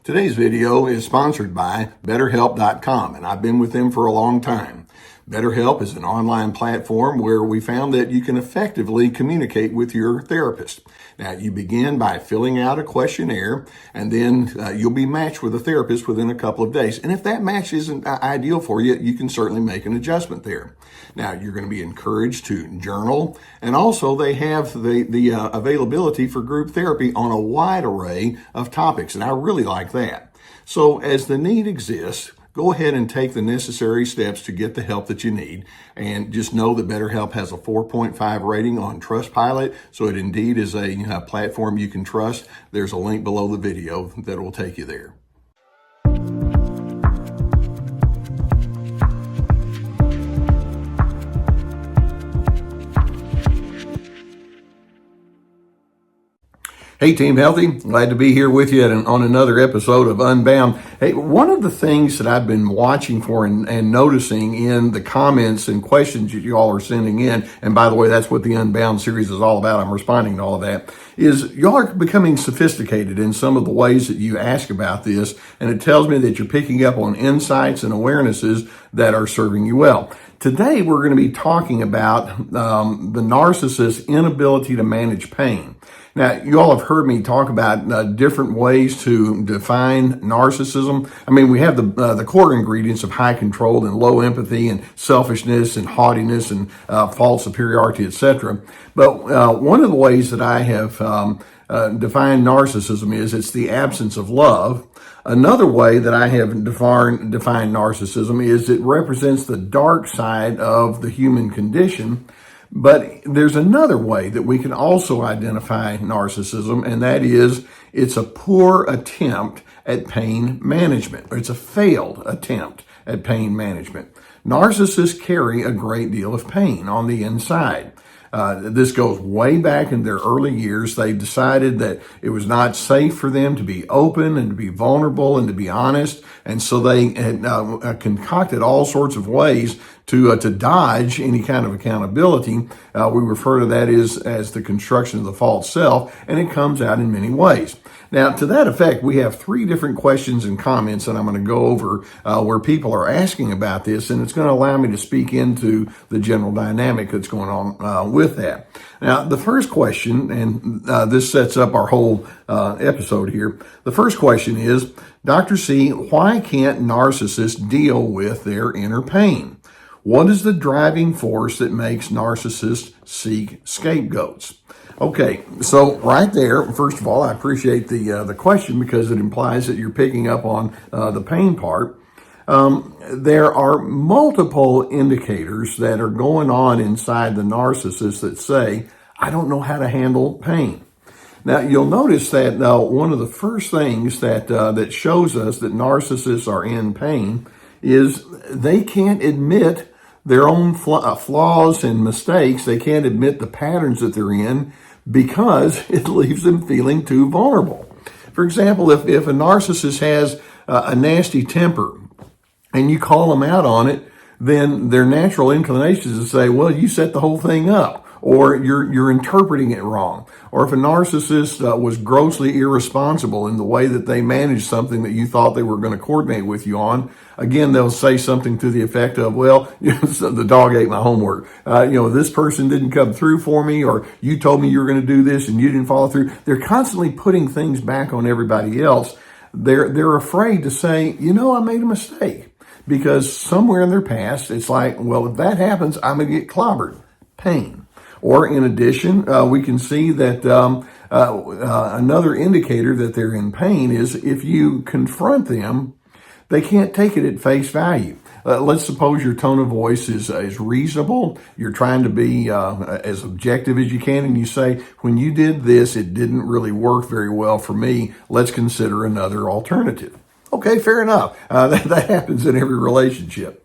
Today's video is sponsored by BetterHelp.com, and I've been with them for a long time. BetterHelp is an online platform where we found that you can effectively communicate with your therapist. Now, you begin by filling out a questionnaire, and then you'll be matched with a therapist within a couple of days. And if that match isn't ideal for you, you can certainly make an adjustment there. Now, you're going to be encouraged to journal, and also they have the availability for group therapy on a wide array of topics, and I really like that. So as the need exists, go ahead and take the necessary steps to get the help that you need. And just know that BetterHelp has a 4.5 rating on Trustpilot, so it indeed is a platform you can trust. There's a link below the video that will take you there. Hey, Team Healthy. Glad to be here with you on another episode of Unbound. Hey, one of the things that I've been watching for and noticing in the comments and questions that you all are sending in, and by the way, that's what the Unbound series is all about. I'm responding to all of that, is y'all are becoming sophisticated in some of the ways that you ask about this, and it tells me that you're picking up on insights and awarenesses that are serving you well. Today, we're going to be talking about the narcissist's inability to manage pain. Now, you all have heard me talk about different ways to define narcissism. I mean, we have the core ingredients of high control and low empathy and selfishness and haughtiness and false superiority, etc. But one of the ways that I have defined narcissism is it's the absence of love. Another way that I have defined narcissism is it represents the dark side of the human condition. But there's another way that we can also identify narcissism, and that is it's a poor attempt at pain management, or it's a failed attempt at pain management. Narcissists carry a great deal of pain on the inside. This goes way back in their early years. They decided that it was not safe for them to be open and to be vulnerable and to be honest. And so they had concocted all sorts of ways to dodge any kind of accountability. We refer to that as the construction of the false self, and it comes out in many ways. Now, to that effect, we have 3 different questions and comments that I'm going to go over where people are asking about this, and it's going to allow me to speak into the general dynamic that's going on with that. Now, the first question, and this sets up our whole episode here. The first question is, Dr. C, why can't narcissists deal with their inner pain? What is the driving force that makes narcissists seek scapegoats? Okay, so right there, first of all, I appreciate the question because it implies that you're picking up on the pain part. There are multiple indicators that are going on inside the narcissist that say, I don't know how to handle pain. Now, you'll notice that one of the first things that shows us that narcissists are in pain is they can't admit their own flaws and mistakes. They can't admit the patterns that they're in because it leaves them feeling too vulnerable. For example, if a narcissist has a nasty temper and you call them out on it, then their natural inclination is to say, well, you set the whole thing up, or you're interpreting it wrong. Or if a narcissist was grossly irresponsible in the way that they managed something that you thought they were going to coordinate with you on, again, they'll say something to the effect of, well, the dog ate my homework. This person didn't come through for me, or you told me you were going to do this and you didn't follow through. They're constantly putting things back on everybody else. They're afraid to say, I made a mistake, because somewhere in their past, it's like, well, if that happens, I'm going to get clobbered. Pain. Or in addition, we can see that another indicator that they're in pain is if you confront them, they can't take it at face value. Let's suppose your tone of voice is reasonable. You're trying to be as objective as you can, and you say, when you did this, it didn't really work very well for me. Let's consider another alternative. Okay, fair enough. That happens in every relationship.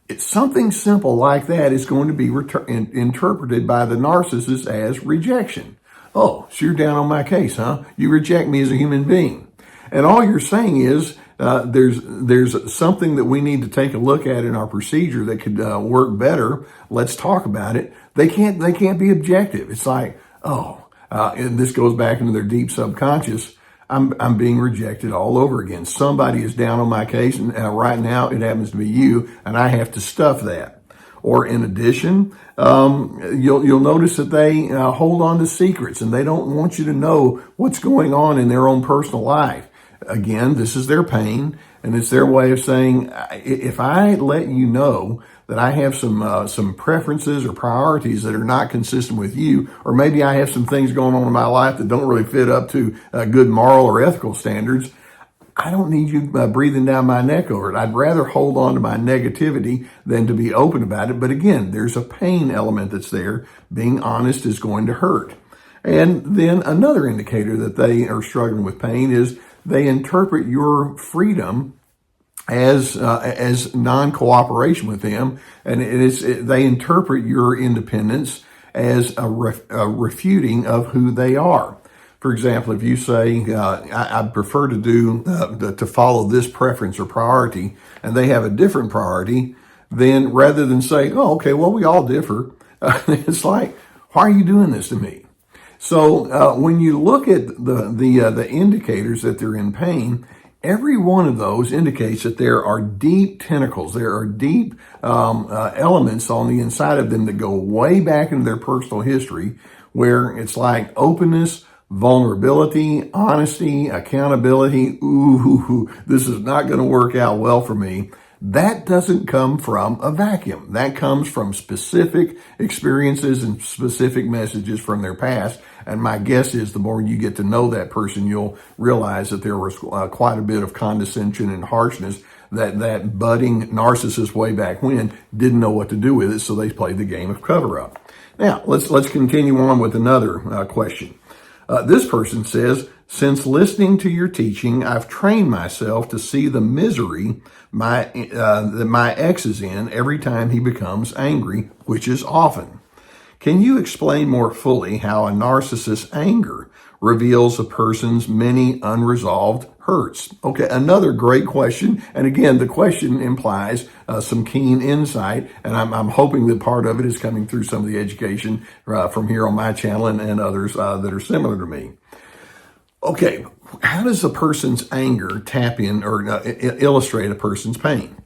It's something simple like that is going to be interpreted by the narcissist as rejection. Oh, so you're down on my case, huh? You reject me as a human being. And all you're saying is there's something that we need to take a look at in our procedure that could work better. Let's talk about it. They can't be objective. It's like, and this goes back into their deep subconscious. I'm being rejected all over again. Somebody is down on my case, and right now it happens to be you, and I have to stuff that. Or in addition, you'll notice that they hold on to secrets, and they don't want you to know what's going on in their own personal life. Again, this is their pain, and it's their way of saying, if I let you know that I have some preferences or priorities that are not consistent with you, or maybe I have some things going on in my life that don't really fit up to good moral or ethical standards, I don't need you breathing down my neck over it. I'd rather hold on to my negativity than to be open about it. But again, there's a pain element that's there. Being honest is going to hurt. And then another indicator that they are struggling with pain is they interpret your freedom as non-cooperation with them, and they interpret your independence as a refuting of who they are. For example, if you say, I prefer to follow this preference or priority, and they have a different priority, then rather than say, oh, okay, well, we all differ, it's like, why are you doing this to me? So when you look at the indicators that they're in pain, every one of those indicates that there are deep tentacles, there are deep elements on the inside of them that go way back into their personal history, where it's like openness, vulnerability, honesty, accountability. Ooh, this is not going to work out well for me. That doesn't come from a vacuum. That comes from specific experiences and specific messages from their past. And my guess is the more you get to know that person, you'll realize that there was quite a bit of condescension and harshness that budding narcissist way back when didn't know what to do with it, so they played the game of cover-up. Now, let's continue on with another question. This person says, since listening to your teaching, I've trained myself to see the misery that my ex is in every time he becomes angry, which is often. Can you explain more fully how a narcissist's anger reveals a person's many unresolved hurts? Okay, another great question. And again, the question implies some keen insight, and I'm hoping that part of it is coming through some of the education from here on my channel and others that are similar to me. Okay, how does a person's anger tap in or illustrate a person's pain?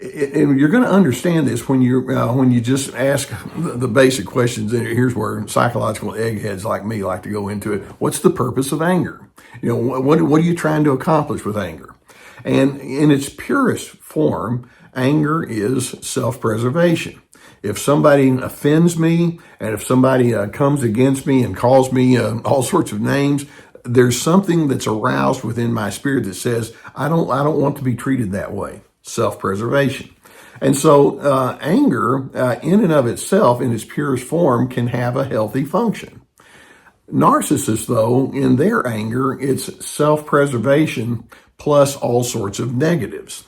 And you're going to understand this when you just ask the basic questions. And here's where psychological eggheads like me like to go into it. What's the purpose of anger? You know, what are you trying to accomplish with anger? And in its purest form, anger is self-preservation. If somebody offends me, and if somebody comes against me and calls me all sorts of names, there's something that's aroused within my spirit that says, I don't want to be treated that way. Self-preservation. And so anger in and of itself, in its purest form, can have a healthy function. Narcissists, though, in their anger, it's self-preservation plus all sorts of negatives.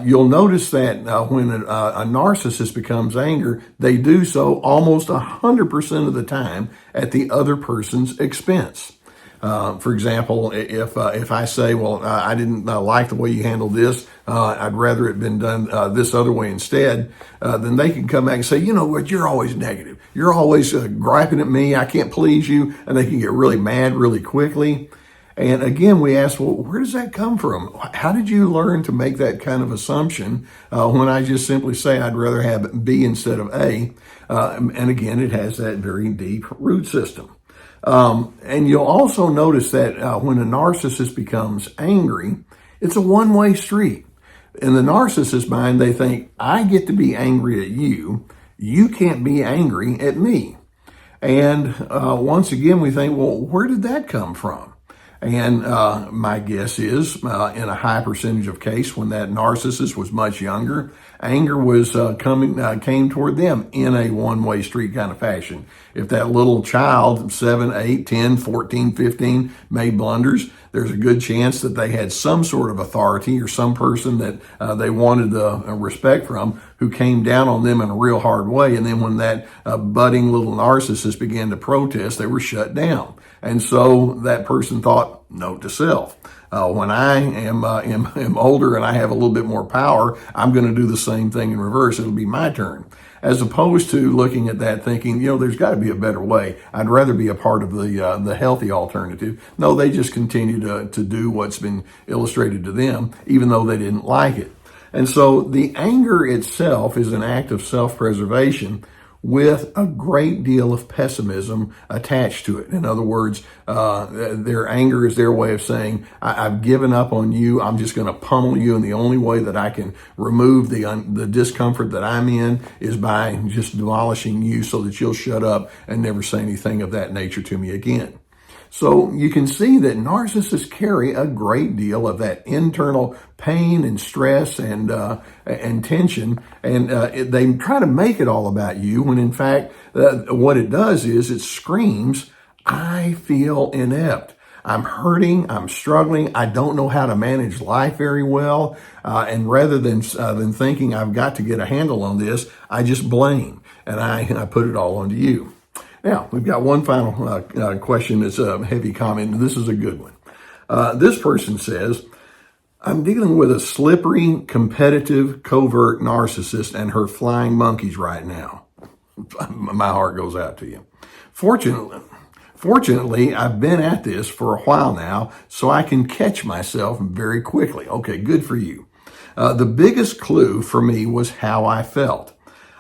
You'll notice that when a narcissist becomes angry, they do so almost 100% of the time at the other person's expense. For example, if I say, well, I didn't like the way you handled this, I'd rather it been done this other way instead, then they can come back and say, you know what, you're always negative. You're always griping at me. I can't please you. And they can get really mad really quickly. And again, we ask, well, where does that come from? How did you learn to make that kind of assumption when I just simply say I'd rather have B instead of A? And again, it has that very deep root system. And you'll also notice that when a narcissist becomes angry, it's a one-way street. In the narcissist's mind, they think, I get to be angry at you. You can't be angry at me. And once again, we think, well, where did that come from? And my guess is, in a high percentage of case, when that narcissist was much younger, anger was came toward them in a one-way street kind of fashion. If that little child, 7, 8, 10, 14, 15, made blunders, there's a good chance that they had some sort of authority or some person that they wanted the respect from who came down on them in a real hard way. And then when that budding little narcissist began to protest, they were shut down. And so that person thought, note to self, when I am older and I have a little bit more power, I'm going to do the same thing in reverse. It'll be my turn. as opposed to looking at that thinking, there's got to be a better way. I'd rather be a part of the healthy alternative. No, they just continue to do what's been illustrated to them, even though they didn't like it. And so the anger itself is an act of self-preservation with a great deal of pessimism attached to it. In other words, their anger is their way of saying, I've given up on you. I'm just going to pummel you. And the only way that I can remove the discomfort that I'm in is by just demolishing you so that you'll shut up and never say anything of that nature to me again. So you can see that narcissists carry a great deal of that internal pain and stress and tension, and they try to make it all about you when in fact what it does is it screams, I feel inept. I'm hurting, I'm struggling, I don't know how to manage life very well, and rather than thinking I've got to get a handle on this, I just blame, and I put it all onto you. Now, we've got one final question that's a heavy comment, and this is a good one. This person says, I'm dealing with a slippery, competitive, covert narcissist and her flying monkeys right now. My heart goes out to you. Fortunately, I've been at this for a while now, so I can catch myself very quickly. Okay, good for you. The biggest clue for me was how I felt.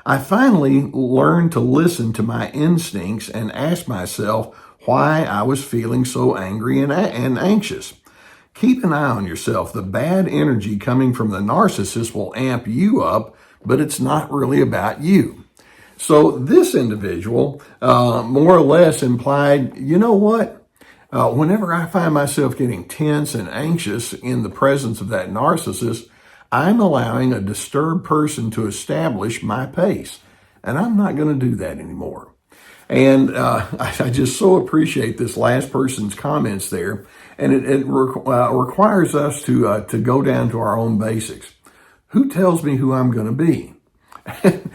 I finally learned to listen to my instincts and ask myself why I was feeling so angry and anxious. Keep an eye on yourself. The bad energy coming from the narcissist will amp you up, but it's not really about you. So this individual more or less implied, you know what? Whenever I find myself getting tense and anxious in the presence of that narcissist, I'm allowing a disturbed person to establish my pace, and I'm not going to do that anymore. And I just so appreciate this last person's comments there, and it requires us to go down to our own basics. Who tells me who I'm going to be?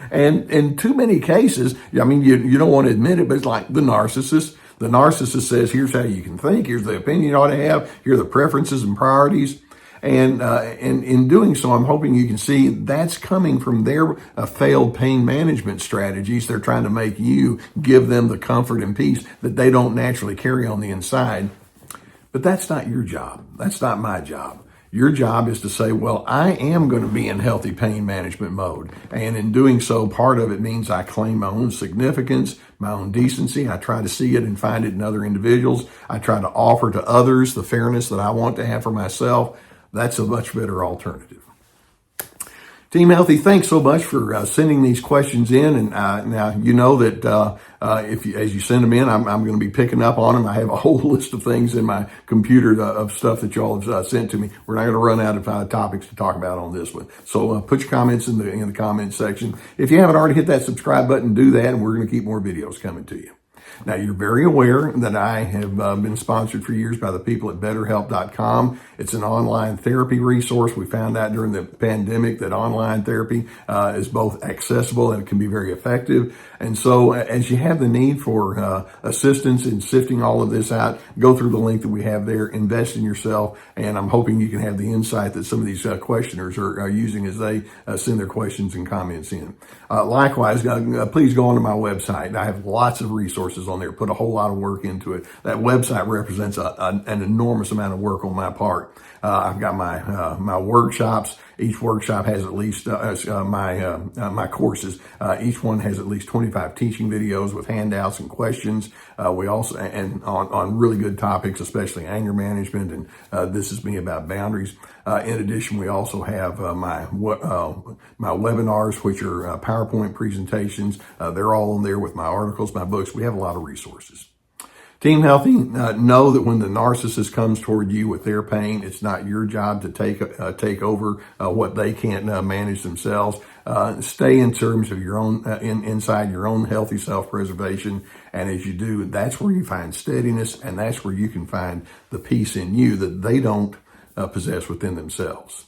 And in too many cases, I mean, you don't want to admit it, but it's like the narcissist. The narcissist says, here's how you can think, here's the opinion you ought to have, here are the preferences and priorities. And in doing so, I'm hoping you can see that's coming from their failed pain management strategies. They're trying to make you give them the comfort and peace that they don't naturally carry on the inside. But that's not your job. That's not my job. Your job is to say, well, I am going to be in healthy pain management mode. And in doing so, part of it means I claim my own significance, my own decency. I try to see it and find it in other individuals. I try to offer to others the fairness that I want to have for myself. That's a much better alternative. Team Healthy, thanks so much for sending these questions in. And now you know that as you send them in, I'm going to be picking up on them. I have a whole list of things in my computer of stuff that y'all have sent to me. We're not going to run out of topics to talk about on this one. So put your comments in the comments section. If you haven't already hit that subscribe button, do that, and we're going to keep more videos coming to you. Now, you're very aware that I have been sponsored for years by the people at BetterHelp.com. It's an online therapy resource. We found out during the pandemic that online therapy is both accessible and it can be very effective. And so as you have the need for assistance in sifting all of this out, go through the link that we have there, invest in yourself, and I'm hoping you can have the insight that some of these questioners are using as they send their questions and comments in. Likewise, please go onto my website. I have lots of resources on there, put a whole lot of work into it. That website represents an enormous amount of work on my part. I've got my workshops. Each workshop has at least my courses. Each one has at least 25 teaching videos with handouts and questions. We also and on really good topics, especially anger management, and this is me about boundaries. In addition, we also have my webinars, which are PowerPoint presentations. They're all on there with my articles, my books. We have a lot of resources. Team Healthy, know that when the narcissist comes toward you with their pain, it's not your job to take over what they can't manage themselves. Stay in terms of your own inside your own healthy self-preservation, and as you do, that's where you find steadiness, and that's where you can find the peace in you that they don't possess within themselves.